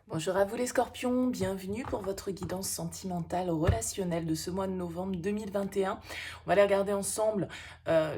Bonjour à vous les scorpions, bienvenue pour votre guidance sentimentale relationnelle de ce mois de novembre 2021. On va aller regarder ensemble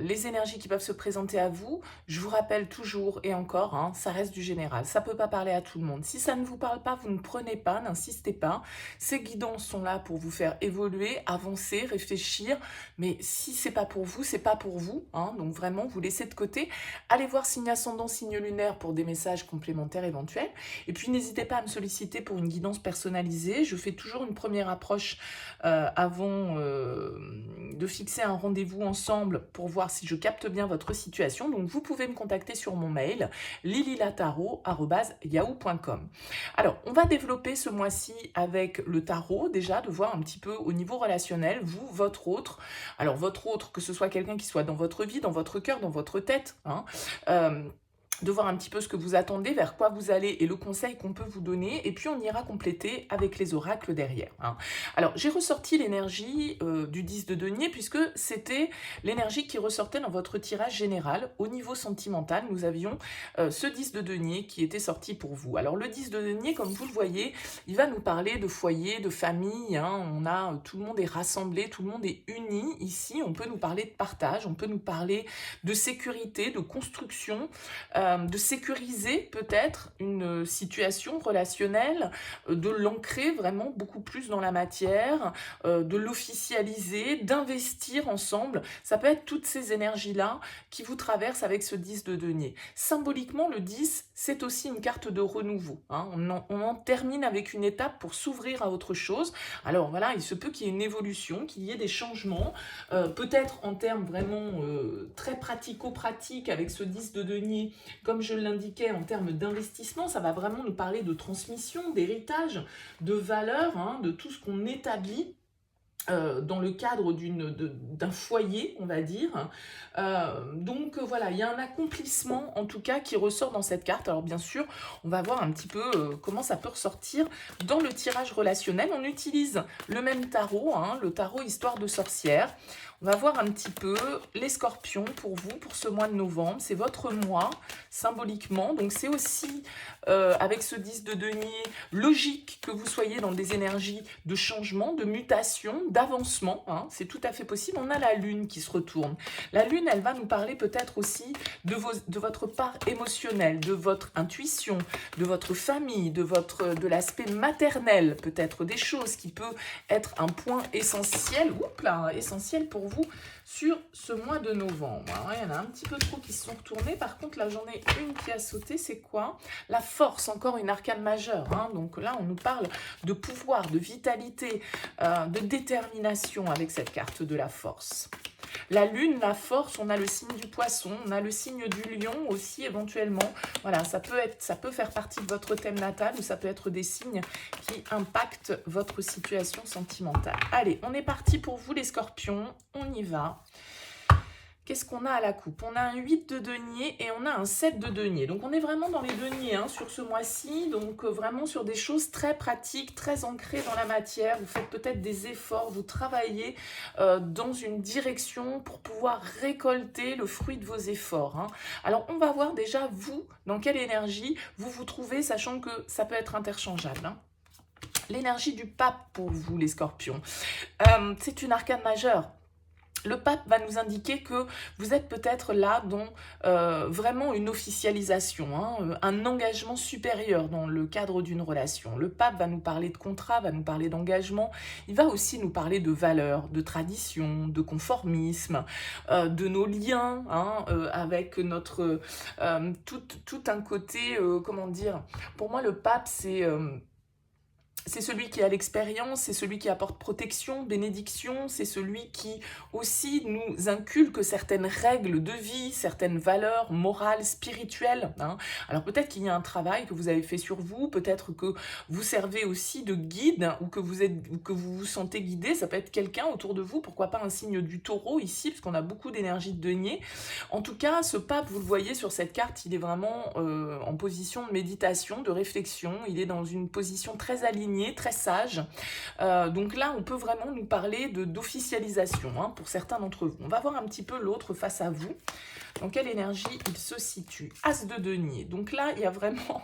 les énergies qui peuvent se présenter à vous. Je vous rappelle toujours et encore, ça reste du général, ça ne peut pas parler à tout le monde. Si ça ne vous parle pas, vous ne prenez pas, n'insistez pas. Ces guidances sont là pour vous faire évoluer, avancer, réfléchir, mais si c'est pas pour vous, c'est pas pour vous. Donc vraiment, vous laissez de côté. Allez voir signe ascendant, signe lunaire pour des messages complémentaires éventuels. Et puis n'hésitez pas à me solliciter pour une guidance personnalisée. Je fais toujours une première approche avant de fixer un rendez-vous ensemble pour voir si je capte bien votre situation. Donc vous pouvez me contacter sur mon mail lililataro@yahoo.com. Alors on va développer ce mois-ci avec le tarot, déjà de voir un petit peu au niveau relationnel, vous, votre autre. Alors votre autre, que ce soit quelqu'un qui soit dans votre vie, dans votre cœur, dans votre tête, de voir un petit peu ce que vous attendez, vers quoi vous allez et le conseil qu'on peut vous donner. Et puis on ira compléter avec les oracles derrière. Alors j'ai ressorti l'énergie du 10 de denier puisque c'était l'énergie qui ressortait dans votre tirage général. Au niveau sentimental, nous avions ce 10 de denier qui était sorti pour vous. Alors le 10 de denier, comme vous le voyez, il va nous parler de foyer, de famille. Tout le monde est rassemblé, tout le monde est uni ici. On peut nous parler de partage, on peut nous parler de sécurité, de construction, de sécuriser peut-être une situation relationnelle, de l'ancrer vraiment beaucoup plus dans la matière, de l'officialiser, d'investir ensemble. Ça peut être toutes ces énergies-là qui vous traversent avec ce 10 de denier. Symboliquement, le 10, c'est aussi une carte de renouveau. On en termine avec une étape pour s'ouvrir à autre chose. Alors voilà, il se peut qu'il y ait une évolution, qu'il y ait des changements, peut-être en termes vraiment très pratico-pratiques avec ce 10 de denier. Comme je l'indiquais, en termes d'investissement, ça va vraiment nous parler de transmission, d'héritage, de valeur, de tout ce qu'on établit dans le cadre d'un foyer, on va dire. Donc voilà, il y a un accomplissement en tout cas qui ressort dans cette carte. Alors bien sûr, on va voir un petit peu comment ça peut ressortir dans le tirage relationnel. On utilise le même tarot, le tarot Histoire de sorcière. On va voir un petit peu les scorpions pour vous, pour ce mois de novembre. C'est votre mois, symboliquement. Donc c'est aussi, avec ce 10 de denier, logique que vous soyez dans des énergies de changement, de mutation, d'avancement. C'est tout à fait possible. On a la lune qui se retourne. La lune, elle va nous parler peut-être aussi de votre part émotionnelle, de votre intuition, de votre famille, de l'aspect maternel, peut-être des choses qui peut être un point essentiel, essentiel pour vous sur ce mois de novembre. Il y en a un petit peu trop qui se sont retournés. Par contre, là, j'en ai une qui a sauté. C'est quoi? La force, encore une arcane majeure. Donc là, on nous parle de pouvoir, de vitalité, de détermination avec cette carte de la force. La lune, la force, on a le signe du poisson, on a le signe du lion aussi éventuellement. Voilà, ça peut faire partie de votre thème natal ou ça peut être des signes qui impactent votre situation sentimentale. Allez, on est parti pour vous les scorpions, on y va. Qu'est-ce qu'on a à la coupe? On a un 8 de denier et on a un 7 de denier. Donc on est vraiment dans les deniers sur ce mois-ci. Donc vraiment sur des choses très pratiques, très ancrées dans la matière. Vous faites peut-être des efforts, vous travaillez dans une direction pour pouvoir récolter le fruit de vos efforts. Alors on va voir déjà vous, dans quelle énergie vous vous trouvez, sachant que ça peut être interchangeable. L'énergie du pape pour vous les scorpions. C'est une arcane majeure. Le pape va nous indiquer que vous êtes peut-être là dans vraiment une officialisation, un engagement supérieur dans le cadre d'une relation. Le pape va nous parler de contrat, va nous parler d'engagement. Il va aussi nous parler de valeurs, de tradition, de conformisme, de nos liens avec notre... tout un côté, comment dire... Pour moi, le pape, c'est celui qui a l'expérience, c'est celui qui apporte protection, bénédiction, c'est celui qui aussi nous inculque certaines règles de vie, certaines valeurs morales, spirituelles. Alors peut-être qu'il y a un travail que vous avez fait sur vous, peut-être que vous servez aussi de guide ou que vous vous sentez guidé, ça peut être quelqu'un autour de vous, pourquoi pas un signe du taureau ici, parce qu'on a beaucoup d'énergie de denier. En tout cas, ce pape, vous le voyez sur cette carte, il est vraiment en position de méditation, de réflexion, il est dans une position très alignée, très sage. Donc là, on peut vraiment nous parler d'officialisation pour certains d'entre vous. On va voir un petit peu l'autre face à vous. Dans quelle énergie il se situe? As de denier. Donc là, il y a vraiment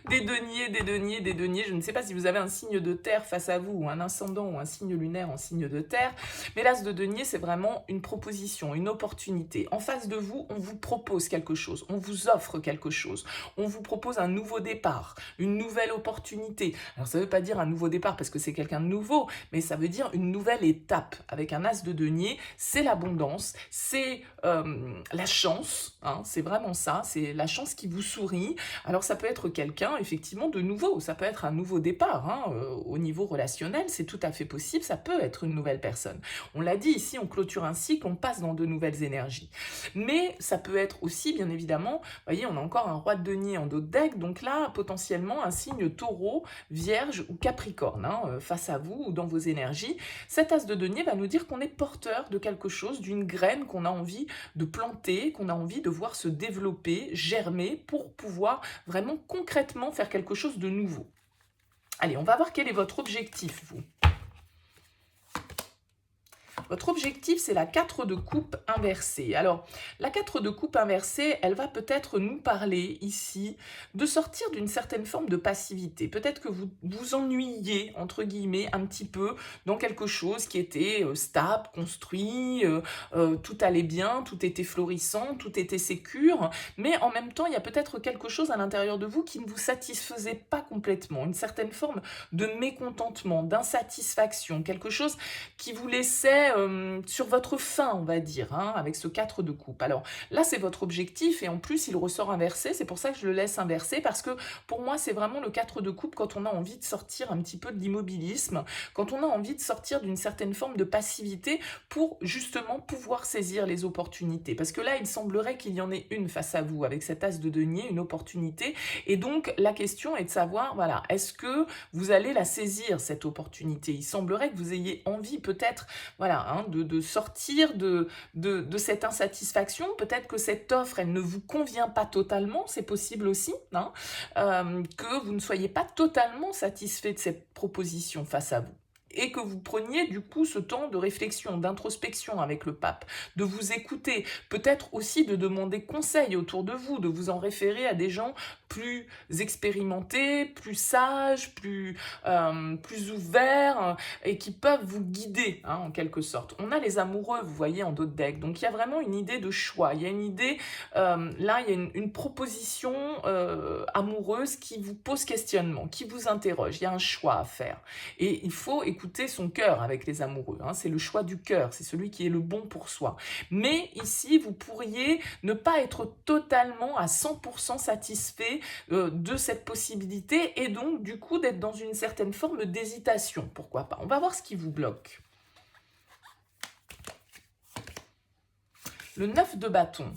des deniers, des deniers, des deniers. Je ne sais pas si vous avez un signe de terre face à vous, ou un ascendant, ou un signe lunaire en signe de terre. Mais l'as de denier, c'est vraiment une proposition, une opportunité. En face de vous, on vous propose quelque chose, on vous offre quelque chose, on vous propose un nouveau départ, une nouvelle opportunité. Alors ça ne veut pas dire un nouveau départ parce que c'est quelqu'un de nouveau, mais ça veut dire une nouvelle étape. Avec un as de denier, c'est l'abondance, c'est la chance, hein, c'est vraiment ça, c'est la chance qui vous sourit. Alors ça peut être quelqu'un effectivement de nouveau, ça peut être un nouveau départ, hein, au niveau relationnel, c'est tout à fait possible, ça peut être une nouvelle personne. On l'a dit ici, on clôture un cycle, on passe dans de nouvelles énergies. Mais ça peut être aussi, bien évidemment, vous voyez, on a encore un roi de denier en dos de deck, donc là, potentiellement, un signe taureau, vierge ou capricorne, hein, face à vous ou dans vos énergies. Cet as de denier va nous dire qu'on est porteur de quelque chose, d'une graine qu'on a envie de planter, qu'on a envie de voir se développer, germer, pour pouvoir vraiment concrètement faire quelque chose de nouveau. Allez, on va voir quel est votre objectif, vous. Votre objectif, c'est la 4 de coupe inversée. Alors, la 4 de coupe inversée, elle va peut-être nous parler ici de sortir d'une certaine forme de passivité. Peut-être que vous vous ennuyez, entre guillemets, un petit peu dans quelque chose qui était stable, construit, tout allait bien, tout était florissant, tout était sécure, mais en même temps, il y a peut-être quelque chose à l'intérieur de vous qui ne vous satisfaisait pas complètement, une certaine forme de mécontentement, d'insatisfaction, quelque chose qui vous laissait sur votre faim, on va dire, hein, avec ce 4 de coupe. Alors là, c'est votre objectif et en plus, il ressort inversé. C'est pour ça que je le laisse inversé parce que pour moi, c'est vraiment le 4 de coupe quand on a envie de sortir un petit peu de l'immobilisme, quand on a envie de sortir d'une certaine forme de passivité pour justement pouvoir saisir les opportunités. Parce que là, il semblerait qu'il y en ait une face à vous avec cet as de denier, une opportunité. Et donc, la question est de savoir, voilà, est-ce que vous allez la saisir, cette opportunité? Il semblerait que vous ayez envie peut-être, voilà, hein, de sortir de cette insatisfaction. Peut-être que cette offre, elle ne vous convient pas totalement, c'est possible aussi, hein, que vous ne soyez pas totalement satisfait de cette proposition face à vous. Et que vous preniez du coup ce temps de réflexion, d'introspection avec le pape, de vous écouter, peut-être aussi de demander conseil autour de vous, de vous en référer à des gens plus expérimentés, plus sages, plus ouverts et qui peuvent vous guider, hein, en quelque sorte. On a les amoureux, vous voyez, en dos de deck, donc il y a vraiment une idée de choix, il y a une idée, là il y a une proposition amoureuse qui vous pose questionnement, qui vous interroge, il y a un choix à faire. Et il faut écouter son cœur avec les amoureux, hein, c'est le choix du cœur, c'est celui qui est le bon pour soi. Mais ici, vous pourriez ne pas être totalement à 100% satisfait de cette possibilité et donc du coup d'être dans une certaine forme d'hésitation, pourquoi pas. On va voir ce qui vous bloque. Le 9 de bâton.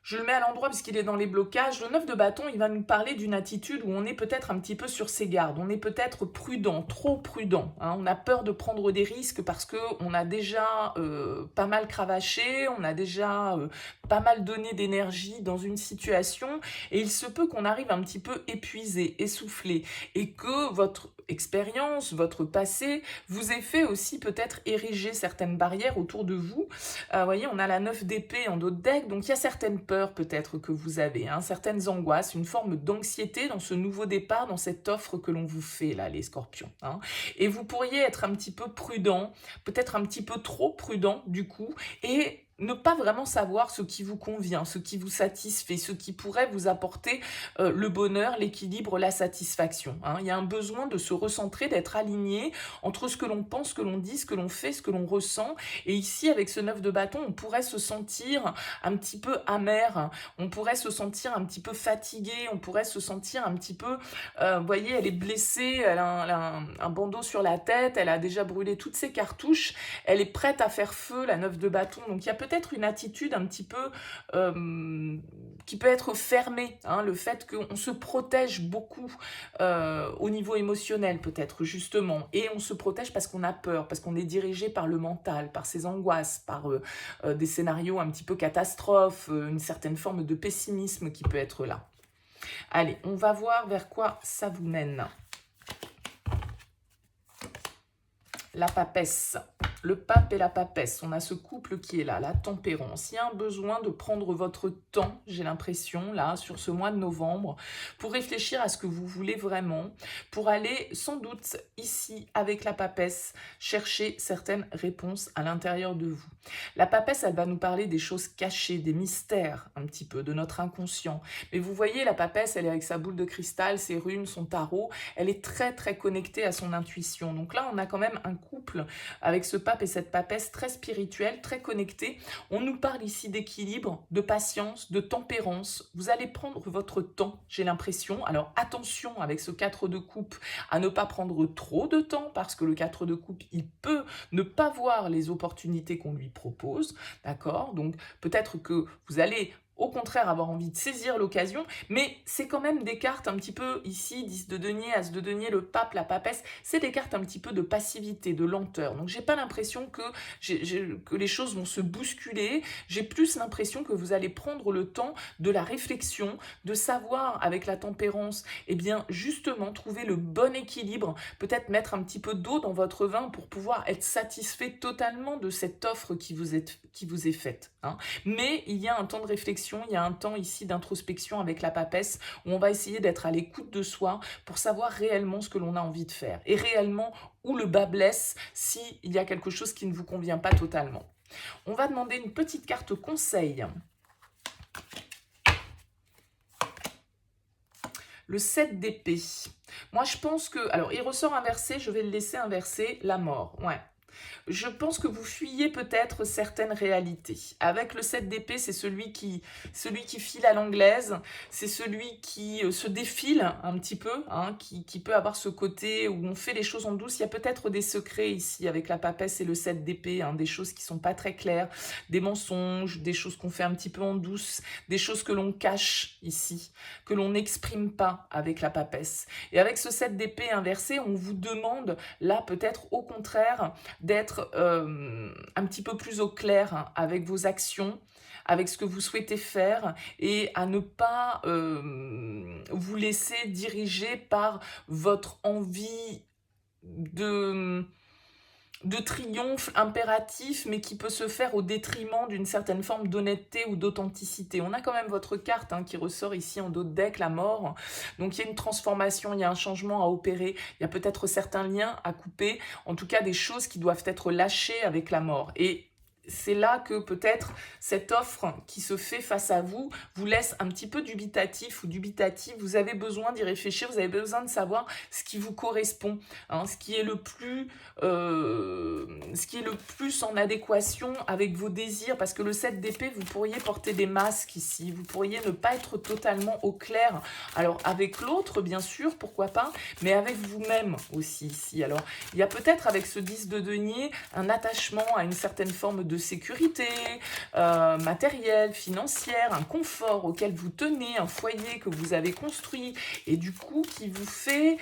Je le mets à l'endroit parce qu'il est dans les blocages. Le 9 de bâton, il va nous parler d'une attitude où on est peut-être un petit peu sur ses gardes. On est peut-être prudent, trop prudent, hein. On a peur de prendre des risques parce qu'on a déjà pas mal cravaché, on a déjà pas mal donné d'énergie dans une situation. Et il se peut qu'on arrive un petit peu épuisé, essoufflé. Et que votre expérience, votre passé, vous ait fait aussi peut-être ériger certaines barrières autour de vous. Vous voyez, on a la 9 d'épée en dos de deck, donc il y a certaines peurs peut-être que vous avez, hein, certaines angoisses, une forme d'anxiété dans ce nouveau départ, dans cette offre que l'on vous fait là, les scorpions, hein. Et vous pourriez être un petit peu prudent, peut-être un petit peu trop prudent du coup, et ne pas vraiment savoir ce qui vous convient, ce qui vous satisfait, ce qui pourrait vous apporter le bonheur, l'équilibre, la satisfaction, hein. Il y a un besoin de se recentrer, d'être aligné entre ce que l'on pense, ce que l'on dit, ce que l'on fait, ce que l'on ressent. Et ici, avec ce 9 de bâton, on pourrait se sentir un petit peu amer, on pourrait se sentir un petit peu fatigué, on pourrait se sentir un petit peu, vous voyez, elle est blessée, elle a un bandeau sur la tête, elle a déjà brûlé toutes ses cartouches, elle est prête à faire feu, la 9 de bâton. Donc il y a peut-être une attitude un petit peu qui peut être fermée, hein, le fait qu'on se protège beaucoup au niveau émotionnel peut-être justement, et on se protège parce qu'on a peur, parce qu'on est dirigé par le mental, par ses angoisses, par des scénarios un petit peu catastrophes, une certaine forme de pessimisme qui peut être là. Allez, on va voir vers quoi ça vous mène. La papesse. le pape et la papesse. On a ce couple qui est là, la tempérance. Il y a un besoin de prendre votre temps, j'ai l'impression, là, sur ce mois de novembre, pour réfléchir à ce que vous voulez vraiment, pour aller sans doute ici, avec la papesse, chercher certaines réponses à l'intérieur de vous. La papesse, elle va nous parler des choses cachées, des mystères, un petit peu, de notre inconscient. Mais vous voyez, la papesse, elle est avec sa boule de cristal, ses runes, son tarot, elle est très très connectée à son intuition. Donc là, on a quand même un couple avec ce pape et cette papesse très spirituel, très connecté. On nous parle ici d'équilibre, de patience, de tempérance. Vous allez prendre votre temps, j'ai l'impression. Alors attention avec ce 4 de coupe à ne pas prendre trop de temps parce que le 4 de coupe, il peut ne pas voir les opportunités qu'on lui propose, d'accord? Donc peut-être que vous allez au contraire avoir envie de saisir l'occasion, mais c'est quand même des cartes un petit peu, ici, 10 de denier, As de denier, le pape, la papesse, c'est des cartes un petit peu de passivité, de lenteur. Donc j'ai pas l'impression que, que les choses vont se bousculer, j'ai plus l'impression que vous allez prendre le temps de la réflexion, de savoir avec la tempérance, eh bien justement trouver le bon équilibre, peut-être mettre un petit peu d'eau dans votre vin pour pouvoir être satisfait totalement de cette offre qui vous est faite, hein. Mais il y a un temps de réflexion, il y a un temps ici d'introspection avec la papesse où on va essayer d'être à l'écoute de soi pour savoir réellement ce que l'on a envie de faire et réellement où le bas blesse s'il y a quelque chose qui ne vous convient pas totalement. On va demander une petite carte conseil. Le 7 d'épée. Moi, je pense que... Alors, il ressort inversé, je vais le laisser inverser, la mort. Ouais. Je pense que vous fuyez peut-être certaines réalités. Avec le 7 d'épée, c'est celui qui file à l'anglaise, c'est celui qui se défile un petit peu, hein, qui peut avoir ce côté où on fait les choses en douce. Il y a peut-être des secrets ici avec la papesse et le 7 d'épée, hein, des choses qui sont pas très claires, des mensonges, des choses qu'on fait un petit peu en douce, des choses que l'on cache ici, que l'on n'exprime pas avec la papesse. Et avec ce 7 d'épée inversé, on vous demande là peut-être au contraire d'être un petit peu plus au clair, hein, avec vos actions, avec ce que vous souhaitez faire et à ne pas vous laisser diriger par votre envie de triomphe impératif, mais qui peut se faire au détriment d'une certaine forme d'honnêteté ou d'authenticité. On a quand même votre carte, hein, qui ressort ici en dos de deck, la mort. Donc il y a une transformation, il y a un changement à opérer, il y a peut-être certains liens à couper, en tout cas des choses qui doivent être lâchées avec la mort. Et c'est là que peut-être cette offre qui se fait face à vous vous laisse un petit peu dubitatif ou dubitatif. Vous avez besoin d'y réfléchir, vous avez besoin de savoir ce qui vous correspond, hein, ce qui est le plus en adéquation avec vos désirs. Parce que le 7 d'épée, vous pourriez porter des masques ici, vous pourriez ne pas être totalement au clair. Alors avec l'autre, bien sûr, pourquoi pas, mais avec vous-même aussi ici. Alors il y a peut-être avec ce 10 de denier un attachement à une certaine forme de sécurité matérielle, financière, un confort auquel vous tenez, un foyer que vous avez construit et du coup qui vous fait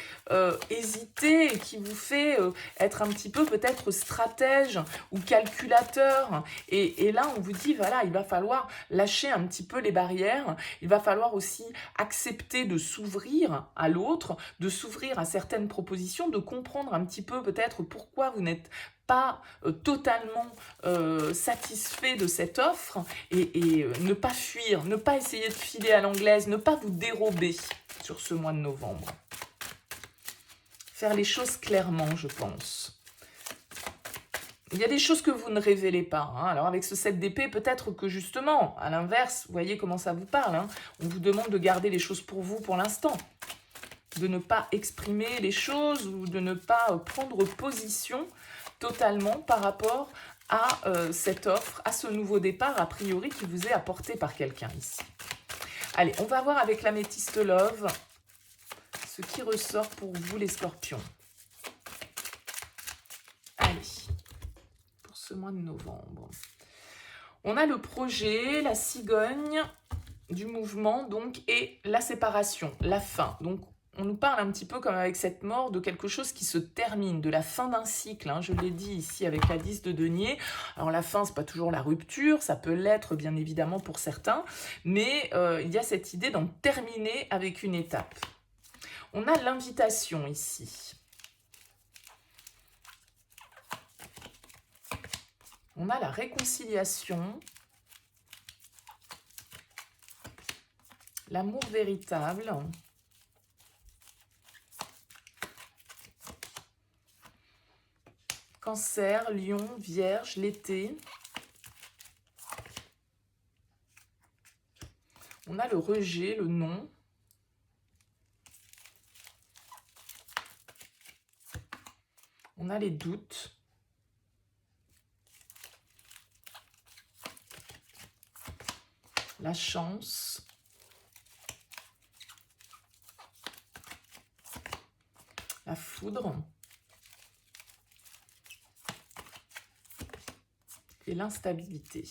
hésiter et qui vous fait être un petit peu peut-être stratège ou calculateur. Et là, on vous dit, voilà, il va falloir lâcher un petit peu les barrières, il va falloir aussi accepter de s'ouvrir à l'autre, de s'ouvrir à certaines propositions, de comprendre un petit peu peut-être pourquoi vous n'êtes pas totalement satisfait de cette offre et ne pas fuir, ne pas essayer de filer à l'anglaise, ne pas vous dérober sur ce mois de novembre. Faire les choses clairement, je pense. Il y a des choses que vous ne révélez pas, hein. Alors avec ce 7 d'épée, peut-être que justement, à l'inverse, vous voyez comment ça vous parle, hein. On vous demande de garder les choses pour vous pour l'instant, de ne pas exprimer les choses ou de ne pas prendre position totalement par rapport à cette offre, à ce nouveau départ, a priori, qui vous est apporté par quelqu'un ici. Allez, on va voir avec l'améthyste love ce qui ressort pour vous, les scorpions. Allez, pour ce mois de novembre. On a le projet, la cigogne du mouvement, donc, et la séparation, la fin. Donc, on nous parle un petit peu comme avec cette mort de quelque chose qui se termine, de la fin d'un cycle, hein, je l'ai dit ici avec la 10 de denier. Alors la fin, c'est pas toujours la rupture, ça peut l'être bien évidemment pour certains, mais il y a cette idée d'en terminer avec une étape. On a l'invitation ici. On a la réconciliation. L'amour véritable. Cancer, Lion, Vierge, l'été. On a le rejet, le non. On a les doutes. La chance. La foudre. Et l'instabilité.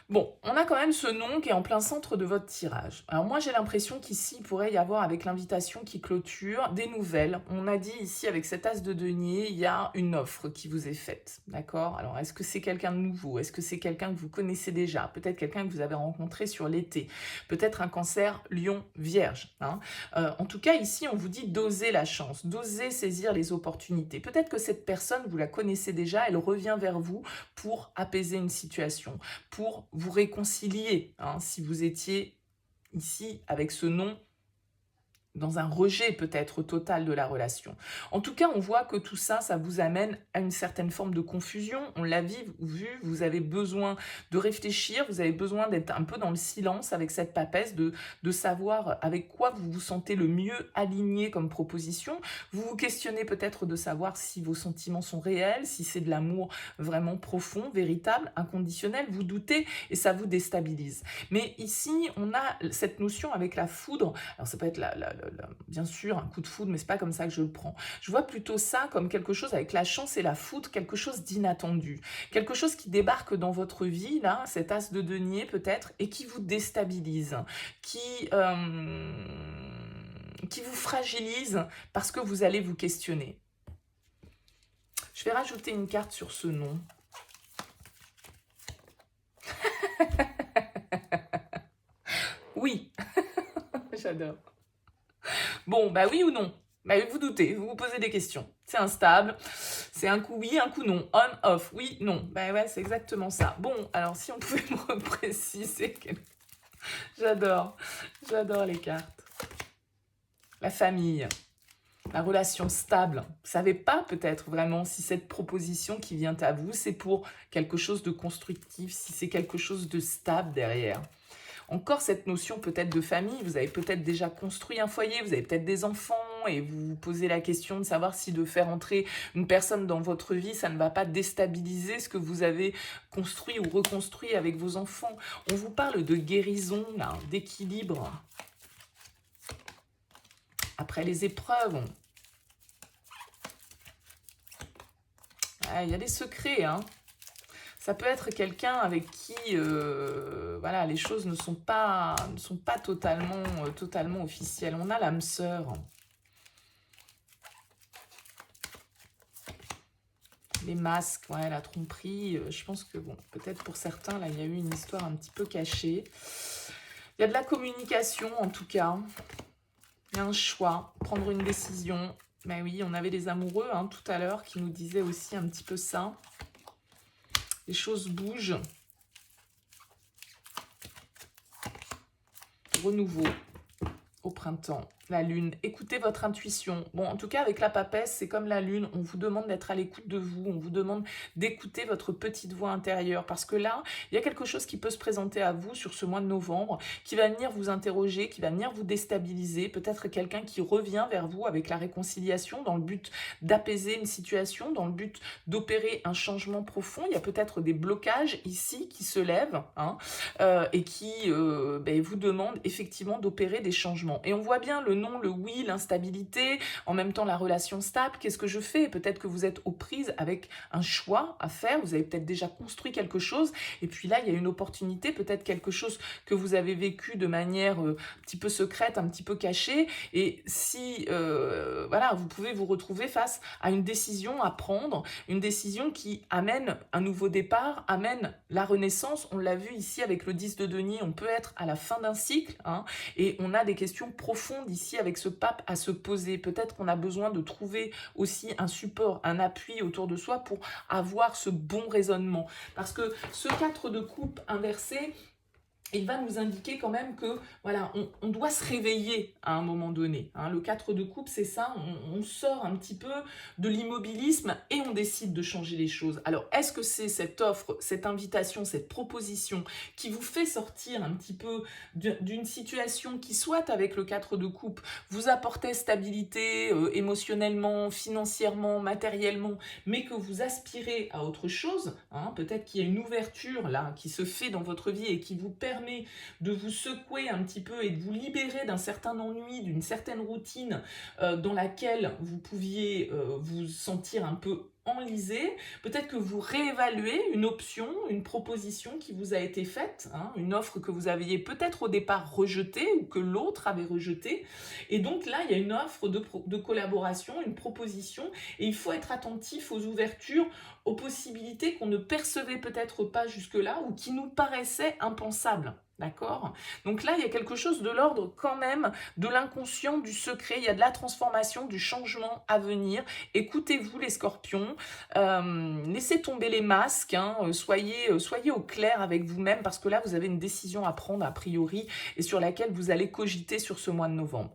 Bon, on a quand même ce nom qui est en plein centre de votre tirage. Alors moi, j'ai l'impression qu'ici, il pourrait y avoir, avec l'invitation qui clôture, des nouvelles. On a dit ici, avec cet as de denier, il y a une offre qui vous est faite. D'accord? Alors, est-ce que c'est quelqu'un de nouveau? Est-ce que c'est quelqu'un que vous connaissez déjà? Peut-être quelqu'un que vous avez rencontré sur l'été. Peut-être un cancer, Lion, Vierge. Hein. En tout cas, ici, on vous dit d'oser la chance, d'oser saisir les opportunités. Peut-être que cette personne, vous la connaissez déjà, elle revient vers vous pour apaiser une situation, pour vous réconcilier, hein, si vous étiez ici avec ce nom dans un rejet peut-être total de la relation. En tout cas, on voit que tout ça, ça vous amène à une certaine forme de confusion. On l'a vu, vous avez besoin de réfléchir, vous avez besoin d'être un peu dans le silence avec cette papesse, de savoir avec quoi vous vous sentez le mieux aligné comme proposition. Vous vous questionnez peut-être de savoir si vos sentiments sont réels, si c'est de l'amour vraiment profond, véritable, inconditionnel. Vous doutez et ça vous déstabilise. Mais ici, on a cette notion avec la foudre. Alors ça peut être bien sûr un coup de foudre, mais c'est pas comme ça que je le prends. Je vois plutôt ça comme quelque chose avec la chance et la foudre, quelque chose d'inattendu, quelque chose qui débarque dans votre vie, là, cet as de denier peut-être, et qui vous déstabilise, qui vous fragilise parce que vous allez vous questionner. Je vais rajouter une carte sur ce nom. Oui, j'adore. Bon, bah oui ou non? Bah, vous doutez, vous vous posez des questions. C'est instable, c'est un coup oui, un coup non. On, off, oui, non. Bah ouais, c'est exactement ça. Bon, alors si on pouvait me préciser... J'adore les cartes. La famille, la relation stable. Vous ne savez pas peut-être vraiment si cette proposition qui vient à vous, c'est pour quelque chose de constructif, si c'est quelque chose de stable derrière. Encore cette notion peut-être de famille, vous avez peut-être déjà construit un foyer, vous avez peut-être des enfants et vous vous posez la question de savoir si de faire entrer une personne dans votre vie, ça ne va pas déstabiliser ce que vous avez construit ou reconstruit avec vos enfants. On vous parle de guérison, d'équilibre. Après les épreuves, il y a des secrets, hein. Ça peut être quelqu'un avec qui voilà, les choses ne sont pas totalement officielles. On a l'âme sœur. Les masques, ouais, la tromperie. Je pense que, bon, peut-être pour certains, là, il y a eu une histoire un petit peu cachée. Il y a de la communication, en tout cas. Il y a un choix, prendre une décision. Mais oui, on avait les amoureux, hein, tout à l'heure, qui nous disaient aussi un petit peu ça. Les choses bougent. Renouveau au printemps. La lune, écoutez votre intuition. Bon, en tout cas, avec la papesse, c'est comme la lune. On vous demande d'être à l'écoute de vous. On vous demande d'écouter votre petite voix intérieure. Parce que là, il y a quelque chose qui peut se présenter à vous sur ce mois de novembre, qui va venir vous interroger, qui va venir vous déstabiliser. Peut-être quelqu'un qui revient vers vous avec la réconciliation dans le but d'apaiser une situation, dans le but d'opérer un changement profond. Il y a peut-être des blocages ici qui se lèvent, hein, et qui vous demandent effectivement d'opérer des changements. Et on voit bien le non, le oui, l'instabilité, en même temps la relation stable. Qu'est-ce que je fais? Peut-être que vous êtes aux prises avec un choix à faire, vous avez peut-être déjà construit quelque chose, et puis là, il y a une opportunité, peut-être quelque chose que vous avez vécu de manière un petit peu secrète, un petit peu cachée, et si, voilà, vous pouvez vous retrouver face à une décision à prendre, une décision qui amène un nouveau départ, amène la renaissance. On l'a vu ici avec le 10 de denier, on peut être à la fin d'un cycle, hein, et on a des questions profondes ici ici avec ce pape à se poser. Peut-être qu'on a besoin de trouver aussi un support, un appui autour de soi pour avoir ce bon raisonnement. Parce que ce 4 de coupe inversé, il va nous indiquer quand même que voilà, on doit se réveiller à un moment donné. Hein. Le 4 de coupe, c'est ça, on sort un petit peu de l'immobilisme et on décide de changer les choses. Alors, est-ce que c'est cette offre, cette invitation, cette proposition qui vous fait sortir un petit peu d'une situation qui, soit avec le 4 de coupe, vous apportait stabilité émotionnellement, financièrement, matériellement, mais que vous aspirez à autre chose, hein, peut-être qu'il y a une ouverture là qui se fait dans votre vie et qui vous permet de vous secouer un petit peu et de vous libérer d'un certain ennui, d'une certaine routine dans laquelle vous pouviez vous sentir un peu enlisé. Peut-être que vous réévaluez une option, une proposition qui vous a été faite, hein, une offre que vous aviez peut-être au départ rejetée ou que l'autre avait rejetée. Et donc là, il y a une offre de collaboration, une proposition, et il faut être attentif aux ouvertures, aux possibilités qu'on ne percevait peut-être pas jusque-là ou qui nous paraissaient impensables. D'accord? Donc là, il y a quelque chose de l'ordre quand même de l'inconscient, du secret. Il y a de la transformation, du changement à venir. Écoutez-vous les scorpions. Laissez tomber les masques. Hein, soyez au clair avec vous-même parce que là, vous avez une décision à prendre a priori et sur laquelle vous allez cogiter sur ce mois de novembre.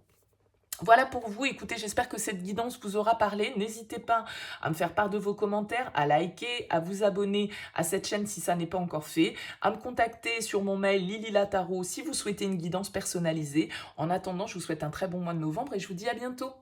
Voilà pour vous, écoutez, j'espère que cette guidance vous aura parlé. N'hésitez pas à me faire part de vos commentaires, à liker, à vous abonner à cette chaîne si ça n'est pas encore fait, à me contacter sur mon mail lililatarot si vous souhaitez une guidance personnalisée. En attendant, je vous souhaite un très bon mois de novembre et je vous dis à bientôt.